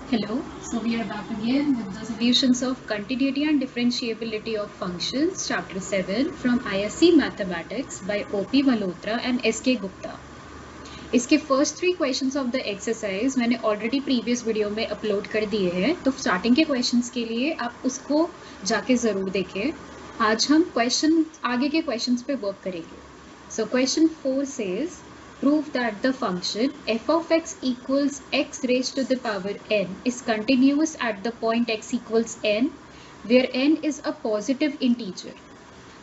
Hello, so we are back again with the solutions of continuity and differentiability of functions, chapter 7 from ISC Mathematics by OP Malhotra and SK Gupta. इसके first 3 questions of the exercise मैंने already previous video में upload कर दिए हैं, तो starting के questions के लिए आप उसको जाके ज़रूर देखें. आज हम आगे के क्वेश्चंस पे वर्क करेंगे. So question 4 says prove that the function f of x equals x raised to the power n is continuous at the point x equals n where n is a positive integer.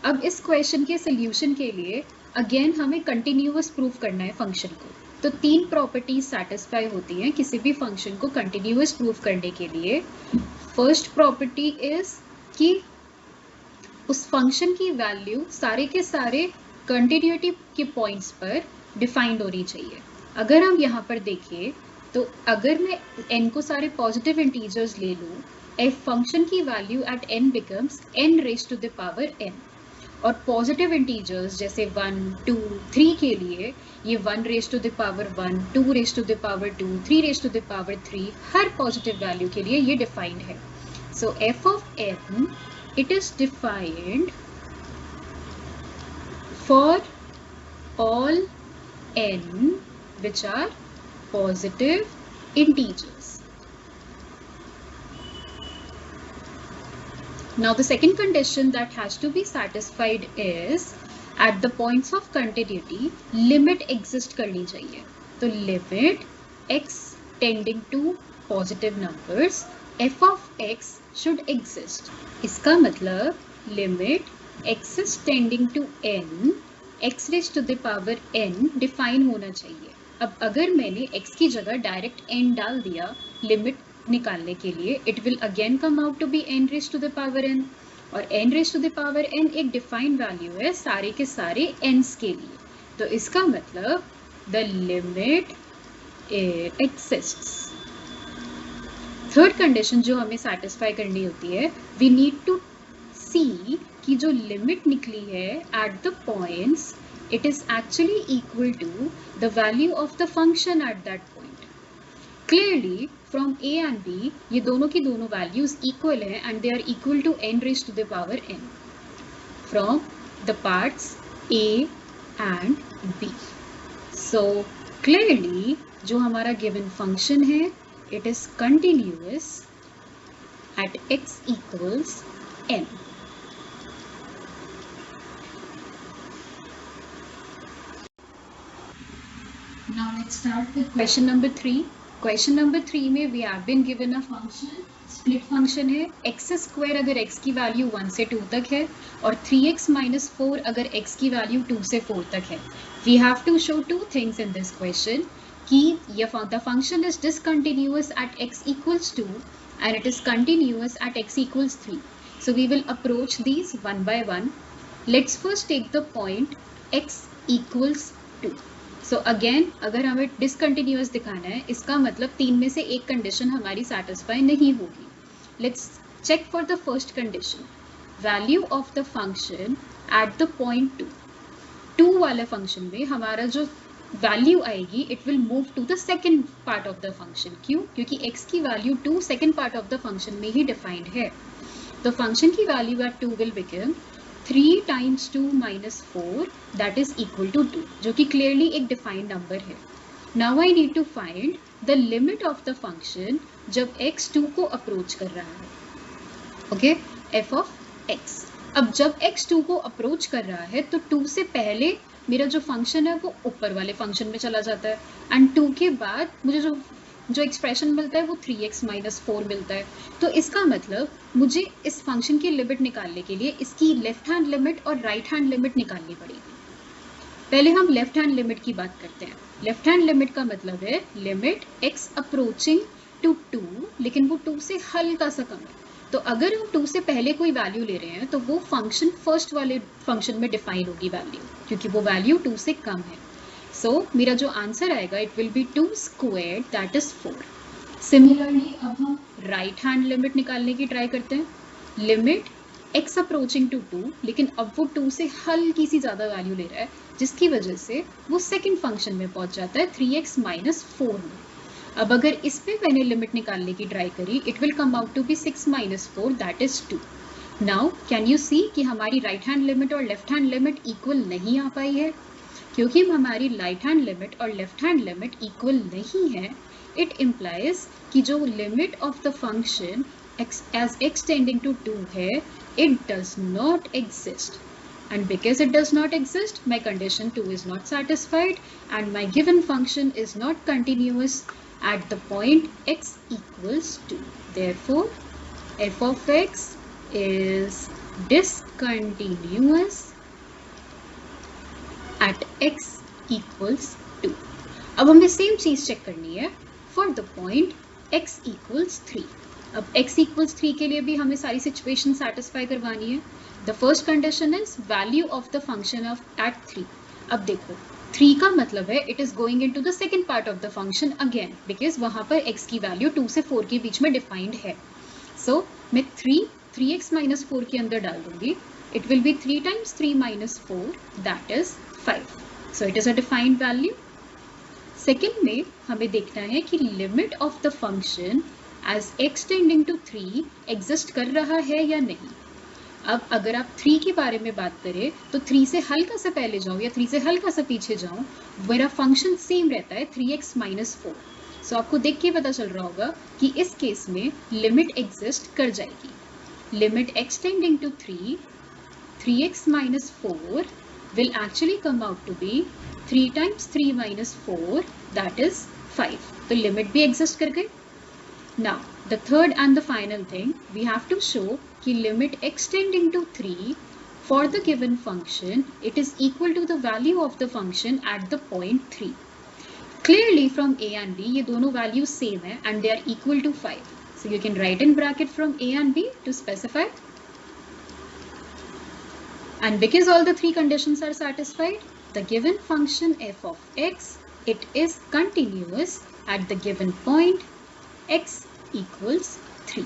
अब इस question के solution के लिए again हमें continuous proof करना है function को. तो 3 प्रॉपर्टीज सेटिस्फाई होती हैं किसी भी फंक्शन को कंटिन्यूअस प्रूफ करने के लिए. फर्स्ट प्रॉपर्टी इज कि उस फंक्शन की वैल्यू सारे के सारे कंटिन्यूटी के पॉइंट्स पर डिफाइंड होनी चाहिए. अगर हम यहाँ पर देखें तो अगर मैं n को सारे पॉजिटिव इंटीजर्स ले लूँ, f फंक्शन की value at n becomes n raise to the power n. और पॉजिटिव इंटीजर्स जैसे 1, 2, 3 के लिए ये 1 raise to the power 1, 2 raise to the power 2, 3 raise to the power 3, हर पॉजिटिव वैल्यू के लिए ये डिफाइंड है. So f of n it is defined for all n which are positive integers. Now the second condition that has to be satisfied is at the points of continuity limit exist करनी चाहिए. तो limit x tending to positive numbers f of x should exist. इसका मतलब limit x is tending to n x raise to the power n define होना चाहिए. अब अगर मैंने x की जगह डायरेक्ट n डाल दिया लिमिट निकालने के लिए, it will again come out to be n raise to the power n. और n raise to the power n एक डिफाइंड वैल्यू है सारे के सारे n's के लिए. तो इसका मतलब the limit exists. Third condition जो हमें सेटिस्फाई करनी होती है, वी नीड टू सी कि जो लिमिट निकली है at the points it is actually equal to the value of the function at that point. Clearly from a and b ये दोनों की दोनों वैल्यूज इक्वल है and they are equal to n raise to the power n from the parts a and b. So clearly जो हमारा given function है it is continuous at x equals n. Now let's start with question number 3. Question number 3 में we have been given a function, split function है. x square अगर x की value 1 से 2 तक है और 3x minus 4 अगर x की वैल्यू 2 से 4 तक है. We have to show two things in this question कि the function is discontinuous at x equals 2 and it is continuous at x equals 3. So we will approach these one by one. Let's first take the point x equals 2. So again अगर हमें discontinuous दिखाना है, इसका मतलब 3 में से एक condition हमारी सेटिस्फाई नहीं होगी. Let's check for the first condition. Value of the function at the point 2 वाले फंक्शन में हमारा जो वैल्यू आएगी it will move to the second part of the function. क्यों? क्योंकि x की value 2 second part of the function में ही डिफाइंड है. तो फंक्शन की value at 2 will become 3 times 2 minus 4 that is equal to 2, जो कि clearly एक defined number है. Now I need to find the limit of the function जब x 2 को approach कर रहा है. Okay, f of x. अब जब x 2 को approach कर रहा है तो 2 से पहले मेरा जो function है वो ऊपर वाले function में चला जाता है and 2 के बाद मुझे जो एक्सप्रेशन मिलता है वो 3x minus 4 मिलता है. तो इसका मतलब मुझे इस फंक्शन की लिमिट निकालने के लिए इसकी लेफ्ट हैंड लिमिट और राइट हैंड लिमिट निकालनी पड़ेगी. पहले हम लेफ्ट हैंड लिमिट की बात करते हैं. लेफ्ट हैंड लिमिट का मतलब है लिमिट x अप्रोचिंग टू 2, लेकिन वो 2 से हल्का सा कम है. तो अगर हम 2 से पहले कोई वैल्यू ले रहे हैं तो वो फंक्शन फर्स्ट वाले फंक्शन में डिफाइन होगी वैल्यू, क्योंकि वो वैल्यू 2 से कम है. सो मेरा जो आंसर आएगा it will B 2 squared that is 4. Similarly अब हम राइट हैंड लिमिट निकालने की ट्राई करते हैं. लिमिट x अप्रोचिंग टू 2, लेकिन अब वो 2 से हल्की सी ज़्यादा वैल्यू ले रहा है जिसकी वजह से वो सेकंड फंक्शन में पहुंच जाता है 3x minus 4 में. अब अगर इस पे मैंने लिमिट निकालने की ट्राई करी, it will come out to be 6 minus 4, that is 2. Now can you see कि हमारी राइट हैंड लिमिट और लेफ्ट हैंड लिमिट इक्वल नहीं आ पाई है. क्योंकि हमारी राइट हैंड लिमिट और लेफ्ट हैंड लिमिट इक्वल नहीं है, इट इम्प्लाइज कि जो limit of the function as x tending to 2 है, it does not exist. And because it does not exist, my condition 2 is not satisfied and my given function is not continuous at the point x equals 2. Therefore, f of x is discontinuous at x equals 2. अब हमें same चीज check करनी है for the point x equals 3. अब x equals 3 के लिए भी हमें सारी सिचुएशन सेटिस्फाई करवानी है. The first condition is value of the function of at 3. अब देखो 3 का मतलब है it is going into the second part of the function again, because वहां पर x की वैल्यू 2 से 4 के बीच में डिफाइंड है. सो मैं 3x minus 4 के अंदर डाल दूंगी. It will be 3 times 3 minus 4, that is 5. So it is a defined value. Second में हमें देखना है कि limit of the function as x tending to 3 exist कर रहा है या नहीं. अब अगर आप 3 के बारे में बात करें तो 3 से हल्का सा पहले जाऊं या 3 से हल्का सा पीछे जाऊं, मेरा फंक्शन सेम रहता है 3x minus 4. सो आपको देख के पता चल रहा होगा कि इस केस में लिमिट एग्जिस्ट कर जाएगी. Limit x tending to 3, 3x minus 4 will actually come out to be 3 times 3 minus 4, that is 5. तो लिमिट भी एग्जिस्ट कर गई. Now the third and the final thing, we have to show कि limit x tending to 3 for the given function, it is equal to the value of the function at the point 3. Clearly from a and b ये दोनों values same है and they are equal to 5. So you can write in bracket from a and b to specify. And because all the three conditions are satisfied, the given function f of x, it is continuous at the given point x equals 3.